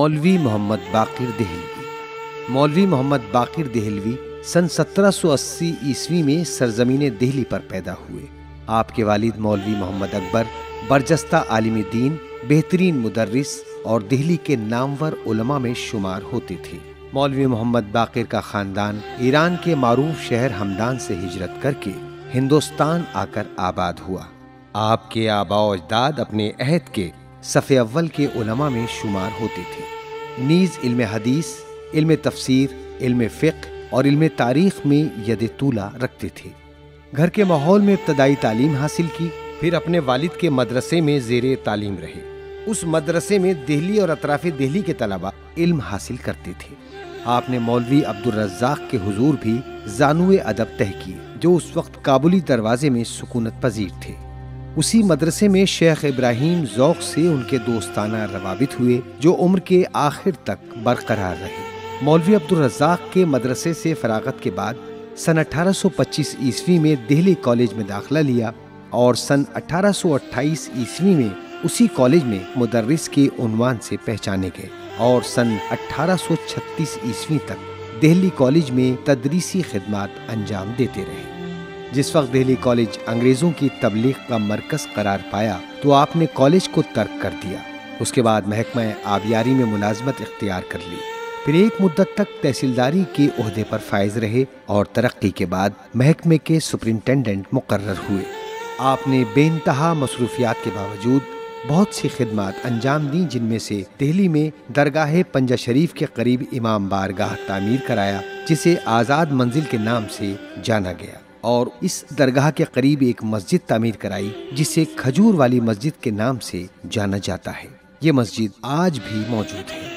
مولوی محمد باقر دہلوی۔ مولوی محمد باقر دہلوی سن 1780 عیسوی میں سرزمین دہلی پر پیدا ہوئے۔ آپ کے والد مولوی محمد اکبر برجستہ عالم دین، بہترین مدرس اور دہلی کے نامور علماء میں شمار ہوتے تھے۔ مولوی محمد باقر کا خاندان ایران کے معروف شہر ہمدان سے ہجرت کر کے ہندوستان آ کر آباد ہوا۔ آپ کے آباء و اجداد اپنے عہد کے صف اول کے علماء میں شمار ہوتے تھے، نیز علم حدیث، علم تفسیر، علم فقہ اور علم تاریخ میں ید طولہ رکھتے تھے۔ گھر کے ماحول میں ابتدائی تعلیم حاصل کی، پھر اپنے والد کے مدرسے میں زیر تعلیم رہے۔ اس مدرسے میں دہلی اور اطراف دہلی کے طلباء علم حاصل کرتے تھے۔ آپ نے مولوی عبدالرزاق کے حضور بھی زانوِ ادب طے کیے، جو اس وقت کابلی دروازے میں سکونت پذیر تھے۔ اسی مدرسے میں شیخ ابراہیم ذوق سے ان کے دوستانہ روابط ہوئے، جو عمر کے آخر تک برقرار رہے۔ مولوی عبدالرزاق کے مدرسے سے فراغت کے بعد سن 1825 عیسوی میں دہلی کالج میں داخلہ لیا اور سن 1828 عیسوی میں اسی کالج میں مدرس کے عنوان سے پہچانے گئے اور سن 1836 عیسوی تک دہلی کالج میں تدریسی خدمات انجام دیتے رہے۔ جس وقت دہلی کالج انگریزوں کی تبلیغ کا مرکز قرار پایا تو آپ نے کالج کو ترک کر دیا۔ اس کے بعد محکمہ آبیاری میں ملازمت اختیار کر لی، پھر ایک مدت تک تحصیلداری کے عہدے پر فائز رہے اور ترقی کے بعد محکمے کے سپرنٹینڈنٹ مقرر ہوئے۔ آپ نے بے انتہا مصروفیات کے باوجود بہت سی خدمات انجام دیں، جن میں سے دہلی میں درگاہ پنجہ شریف کے قریب امام بارگاہ تعمیر کرایا، جسے آزاد منزل کے نام سے جانا گیا، اور اس درگاہ کے قریب ایک مسجد تعمیر کرائی جسے کھجور والی مسجد کے نام سے جانا جاتا ہے۔ یہ مسجد آج بھی موجود ہے۔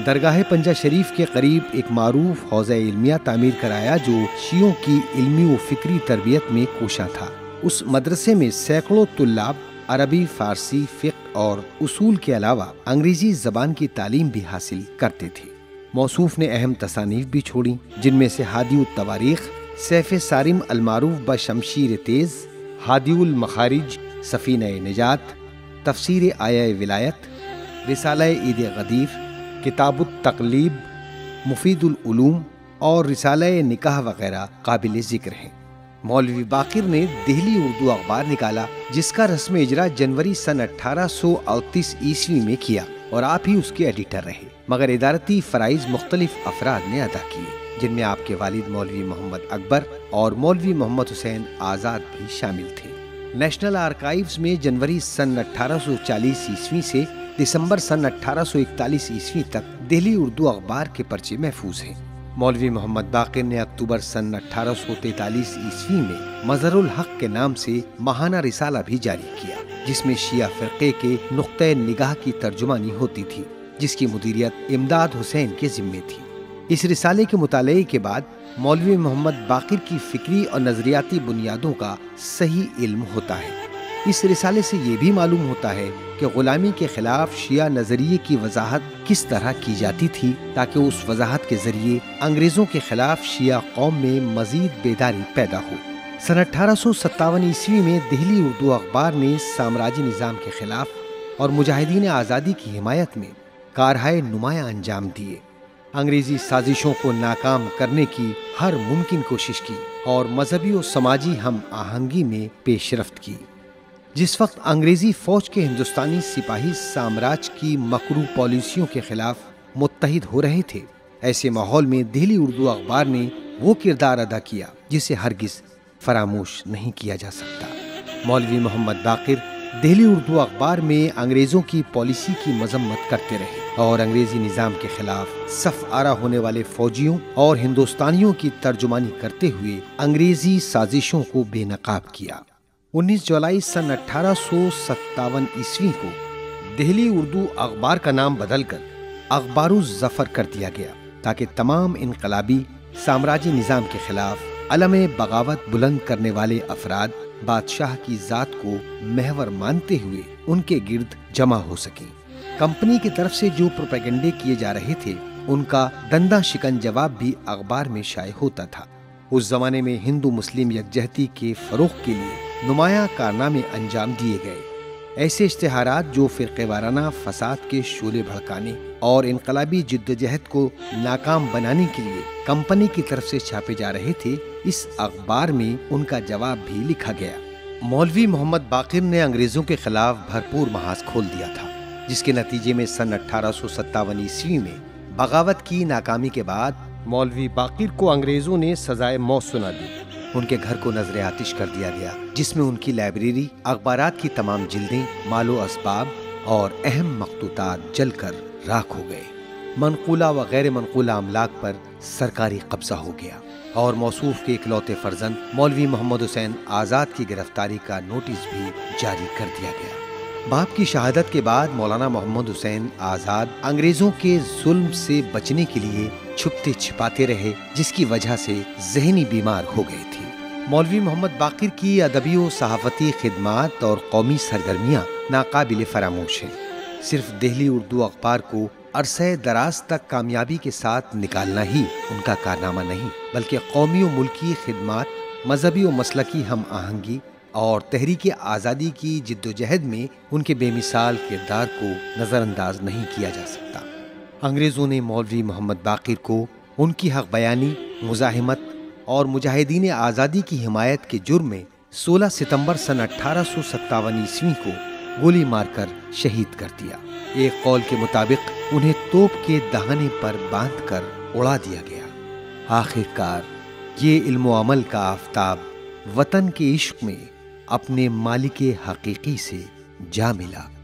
درگاہ پنجہ شریف کے قریب ایک معروف حوضہ علمیہ تعمیر کرایا، جو شیعوں کی علمی و فکری تربیت میں کوشاں تھا۔ اس مدرسے میں سینکڑوں طلاب عربی، فارسی، فقہ اور اصول کے علاوہ انگریزی زبان کی تعلیم بھی حاصل کرتے تھے۔ موصوف نے اہم تصانیف بھی چھوڑیں، جن میں سے ہادی التواریخ، سیف صارم المعروف بشمشیر تیز، ہادی المخارج، سفینہ نجات، تفسیر آیہ ولایت، رسالہ عید غدیر، کتاب التقلیب، مفید العلوم اور رسالہ نکاح وغیرہ قابل ذکر ہیں۔ مولوی باقر نے دہلی اردو اخبار نکالا، جس کا رسم اجرا جنوری سن 1838 عیسوی میں کیا اور آپ ہی اس کے ایڈیٹر رہے، مگر ادارتی فرائض مختلف افراد نے ادا کیے، جن میں آپ کے والد مولوی محمد اکبر اور مولوی محمد حسین آزاد بھی شامل تھے۔ نیشنل آرکائیوز میں جنوری سن 1840 عیسوی سے دسمبر سن 1841 عیسوی تک دہلی اردو اخبار کے پرچے محفوظ ہیں۔ مولوی محمد باقر نے اکتوبر سن 1843 عیسوی میں مظہر الحق کے نام سے ماہانہ رسالہ بھی جاری کیا، جس میں شیعہ فرقے کے نقطۂ نگاہ کی ترجمانی ہوتی تھی، جس کی مدیریت امداد حسین کے ذمے تھی۔ اس رسالے کے مطالعے کے بعد مولوی محمد باقر کی فکری اور نظریاتی بنیادوں کا صحیح علم ہوتا ہے۔ اس رسالے سے یہ بھی معلوم ہوتا ہے کہ غلامی کے خلاف شیعہ نظریے کی وضاحت کس طرح کی جاتی تھی، تاکہ اس وضاحت کے ذریعے انگریزوں کے خلاف شیعہ قوم میں مزید بیداری پیدا ہو۔ سن 1857 عیسوی میں دہلی اردو اخبار نے سامراجی نظام کے خلاف اور مجاہدین آزادی کی حمایت میں کارہائے نمایاں انجام دیے، انگریزی سازشوں کو ناکام کرنے کی ہر ممکن کوشش کی اور مذہبی و سماجی ہم آہنگی میں پیش رفت کی۔ جس وقت انگریزی فوج کے ہندوستانی سپاہی سامراج کی مکروہ پالیسیوں کے خلاف متحد ہو رہے تھے، ایسے ماحول میں دہلی اردو اخبار نے وہ کردار ادا کیا جسے ہرگز فراموش نہیں کیا جا سکتا۔ مولوی محمد باقر دہلی اردو اخبار میں انگریزوں کی پالیسی کی مذمت کرتے رہے اور انگریزی نظام کے خلاف صف آرا ہونے والے فوجیوں اور ہندوستانیوں کی ترجمانی کرتے ہوئے انگریزی سازشوں کو بے نقاب کیا۔ 19 جولائی سن 1857 عیسوی کو دہلی اردو اخبار کا نام بدل کر اخبار الظفر کر دیا گیا، تاکہ تمام انقلابی سامراجی نظام کے خلاف علم بغاوت بلند کرنے والے افراد بادشاہ کی ذات کو محور مانتے ہوئے ان کے گرد جمع ہو سکیں۔ کمپنی کی طرف سے جو پروپیگنڈے کیے جا رہے تھے، ان کا دندہ شکن جواب بھی اخبار میں شائع ہوتا تھا۔ اس زمانے میں ہندو مسلم یکجہتی کے فروغ کے لیے نمایاں کارنامے انجام دیے گئے۔ ایسے اشتہارات جو فرقے وارانہ فساد کے شعلے بھڑکانے اور انقلابی جدوجہد کو ناکام بنانے کے لیے کمپنی کی طرف سے چھاپے جا رہے تھے، اس اخبار میں ان کا جواب بھی لکھا گیا۔ مولوی محمد باقر نے انگریزوں کے خلاف بھرپور محاذ کھول دیا تھا، جس کے نتیجے میں سن 1857 عیسوی میں بغاوت کی ناکامی کے بعد مولوی باقر کو انگریزوں نے سزائے موت سنا دی۔ ان کے گھر کو نظر آتش کر دیا گیا، جس میں ان کی لائبریری، اخبارات کی تمام جلدیں، مال و اسباب اور اہم مخطوطات جل کر راکھ ہو گئے۔ منقولہ و غیر منقولہ املاک پر سرکاری قبضہ ہو گیا اور موصوف کے اکلوتے فرزند مولوی محمد حسین آزاد کی گرفتاری کا نوٹس بھی جاری کر دیا گیا۔ باپ کی شہادت کے بعد مولانا محمد حسین آزاد انگریزوں کے ظلم سے بچنے کے لیے چھپتے چھپاتے رہے، جس کی وجہ سے ذہنی بیمار ہو گئے تھے۔ مولوی محمد باقر کی ادبی و صحافتی خدمات اور قومی سرگرمیاں ناقابل فراموش ہیں۔ صرف دہلی اردو اخبار کو عرصہ دراز تک کامیابی کے ساتھ نکالنا ہی ان کا کارنامہ نہیں، بلکہ قومی و ملکی خدمات، مذہبی و مسلکی ہم آہنگی اور تحریک آزادی کی جدوجہد میں ان کے بے مثال کردار کو نظر انداز نہیں کیا جا سکتا۔ انگریزوں نے مولوی محمد باقر کو ان کی حق بیانی، مزاحمت اور مجاہدین آزادی کی حمایت کے جرم میں 16 ستمبر سن 1857 عیسوی کو گولی مار کر شہید کر دیا۔ ایک قول کے مطابق انہیں توپ کے دہانے پر باندھ کر اڑا دیا گیا۔ آخر کار یہ علم و عمل کا آفتاب وطن کے عشق میں اپنے مالک حقیقی سے جا ملا۔